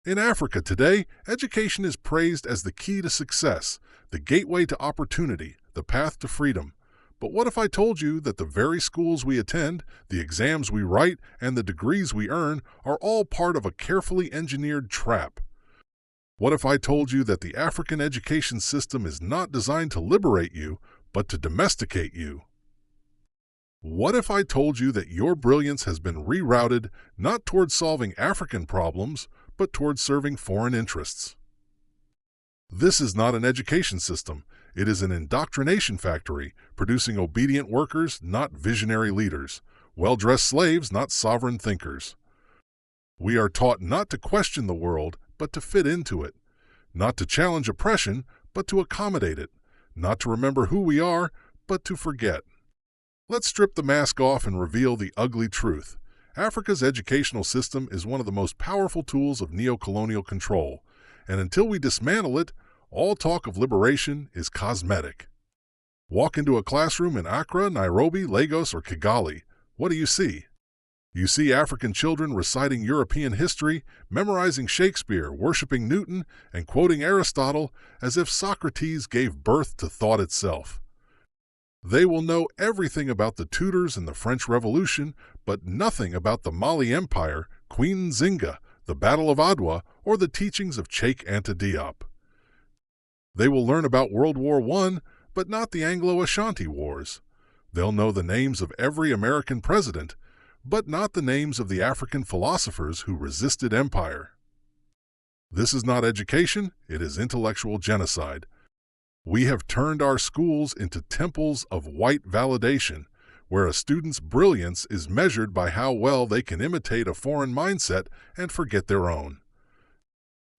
In Africa today, education is praised as the key to success, the gateway to opportunity, the path to freedom. But what if I told you that the very schools we attend, the exams we write, and the degrees we earn are all part of a carefully engineered trap? What if I told you that the African education system is not designed to liberate you, but to domesticate you? What if I told you that your brilliance has been rerouted not towards solving African problems, but towards serving foreign interests? This is not an education system. It is an indoctrination factory, producing obedient workers, not visionary leaders, well-dressed slaves, not sovereign thinkers. We are taught not to question the world, but to fit into it, not to challenge oppression, but to accommodate it, not to remember who we are, but to forget. Let's strip the mask off and reveal the ugly truth. Africa's educational system is one of the most powerful tools of neo-colonial control, and until we dismantle it, all talk of liberation is cosmetic. Walk into a classroom in Accra, Nairobi, Lagos, or Kigali. What do you see? You see African children reciting European history, memorizing Shakespeare, worshiping Newton, and quoting Aristotle as if Socrates gave birth to thought itself. They will know everything about the Tudors and the French Revolution, but nothing about the Mali Empire, Queen Nzinga, the Battle of Adwa, or the teachings of Cheikh Anta Diop. They will learn about World War I, but not the Anglo-Ashanti Wars. They'll know the names of every American president, but not the names of the African philosophers who resisted empire. This is not education, it is intellectual genocide. We have turned our schools into temples of white validation, where a student's brilliance is measured by how well they can imitate a foreign mindset and forget their own.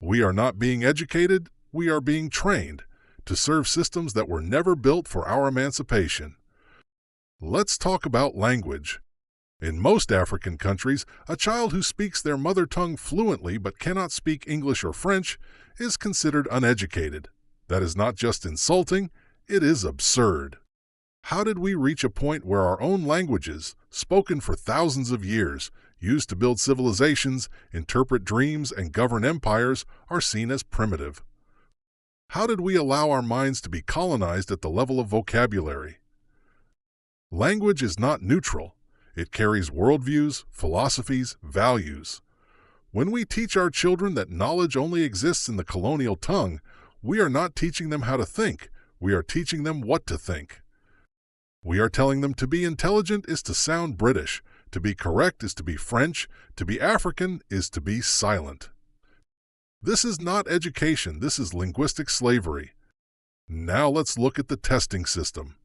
We are not being educated, we are being trained to serve systems that were never built for our emancipation. Let's talk about language. In most African countries, a child who speaks their mother tongue fluently but cannot speak English or French is considered uneducated. That is not just insulting, it is absurd. How did we reach a point where our own languages, spoken for thousands of years, used to build civilizations, interpret dreams, and govern empires, are seen as primitive? How did we allow our minds to be colonized at the level of vocabulary? Language is not neutral. It carries worldviews, philosophies, values. When we teach our children that knowledge only exists in the colonial tongue, we are not teaching them how to think, we are teaching them what to think. We are telling them to be intelligent is to sound British, to be correct is to be French, to be African is to be silent. This is not education, this is linguistic slavery. Now let's look at the testing system.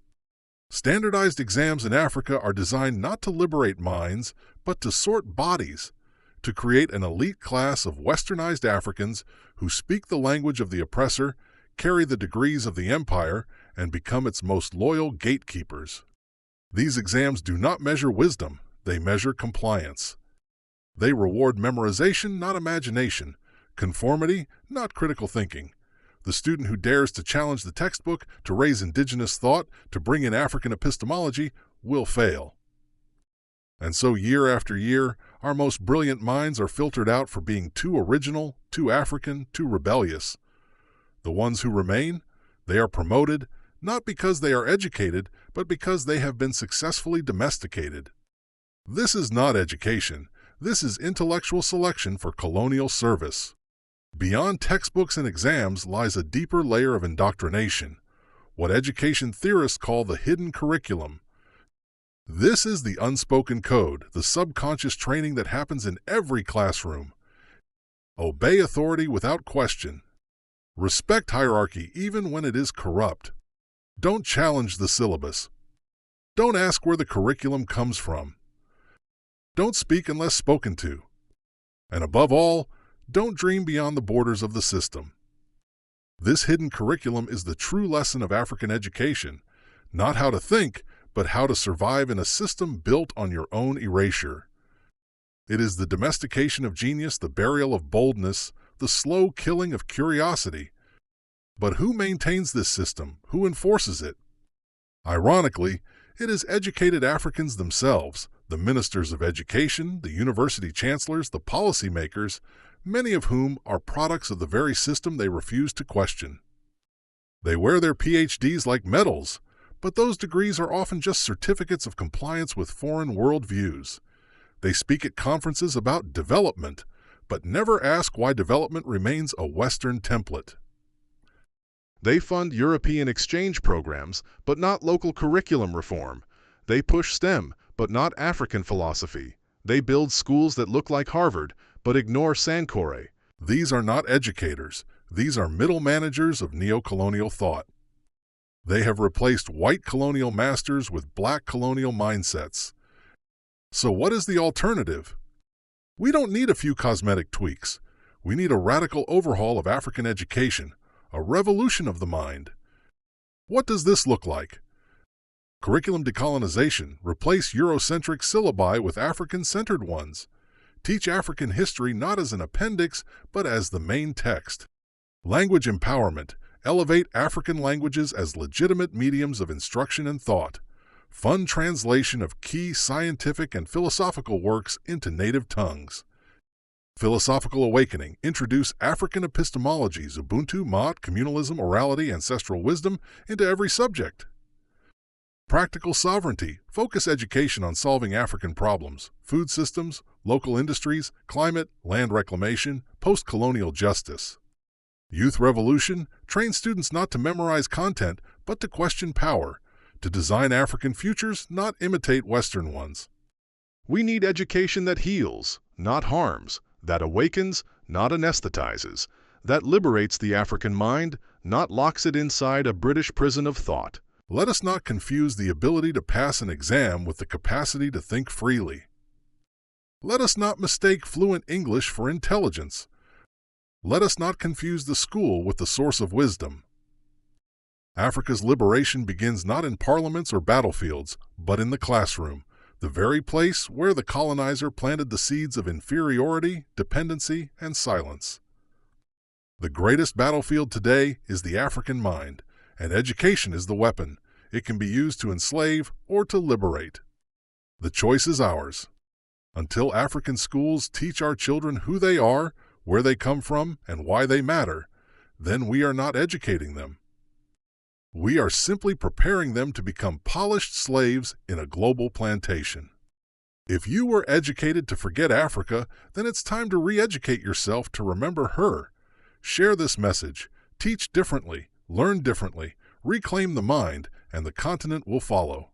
Standardized exams in Africa are designed not to liberate minds, but to sort bodies, to create an elite class of westernized Africans who speak the language of the oppressor, carry the degrees of the empire, and become its most loyal gatekeepers. These exams do not measure wisdom, they measure compliance. They reward memorization, not imagination, conformity, not critical thinking. The student who dares to challenge the textbook, to raise indigenous thought, to bring in African epistemology, will fail. And so year after year, our most brilliant minds are filtered out for being too original, too African, too rebellious. The ones who remain, they are promoted, not because they are educated, but because they have been successfully domesticated. This is not education. This is intellectual selection for colonial service. Beyond textbooks and exams lies a deeper layer of indoctrination, what education theorists call the hidden curriculum. This is the unspoken code, the subconscious training that happens in every classroom. Obey authority without question. Respect hierarchy even when it is corrupt. Don't challenge the syllabus. Don't ask where the curriculum comes from. Don't speak unless spoken to. And above all, don't dream beyond the borders of the system. This hidden curriculum is the true lesson of African education, not how to think, but how to survive in a system built on your own erasure. It is the domestication of genius, the burial of boldness, the slow killing of curiosity. But who maintains this system? Who enforces it? Ironically, it is educated Africans themselves, the ministers of education, the university chancellors, the policymakers. many of whom are products of the very system they refuse to question. They wear their PhDs like medals, but those degrees are often just certificates of compliance with foreign worldviews. They speak at conferences about development, but never ask why development remains a Western template. They fund European exchange programs, but not local curriculum reform. They push STEM, but not African philosophy. They build schools that look like Harvard, but ignore Sankore. These are not educators. These are middle managers of neo-colonial thought. They have replaced white colonial masters with black colonial mindsets. So what is the alternative? We don't need a few cosmetic tweaks. We need a radical overhaul of African education, a revolution of the mind. What does this look like? Curriculum decolonization. Replace Eurocentric syllabi with African-centered ones. Teach African history not as an appendix, but as the main text. Language empowerment. Elevate African languages as legitimate mediums of instruction and thought. Fund translation of key scientific and philosophical works into native tongues. Philosophical awakening. Introduce African epistemologies, Ubuntu, Ma'at, communalism, orality, ancestral wisdom into every subject. Practical sovereignty. Focus education on solving African problems, food systems, local industries, climate, land reclamation, post-colonial justice. Youth revolution. Train students not to memorize content, but to question power, to design African futures, not imitate Western ones. We need education that heals, not harms, that awakens, not anesthetizes, that liberates the African mind, not locks it inside a British prison of thought. Let us not confuse the ability to pass an exam with the capacity to think freely. Let us not mistake fluent English for intelligence. Let us not confuse the school with the source of wisdom. Africa's liberation begins not in parliaments or battlefields, but in the classroom, the very place where the colonizer planted the seeds of inferiority, dependency, and silence. The greatest battlefield today is the African mind, and education is the weapon. It can be used to enslave or to liberate. The choice is ours. Until African schools teach our children who they are, where they come from, and why they matter, then we are not educating them. We are simply preparing them to become polished slaves in a global plantation. If you were educated to forget Africa, then it's time to re-educate yourself to remember her. Share this message. Teach differently. Learn differently. Reclaim the mind, and the continent will follow.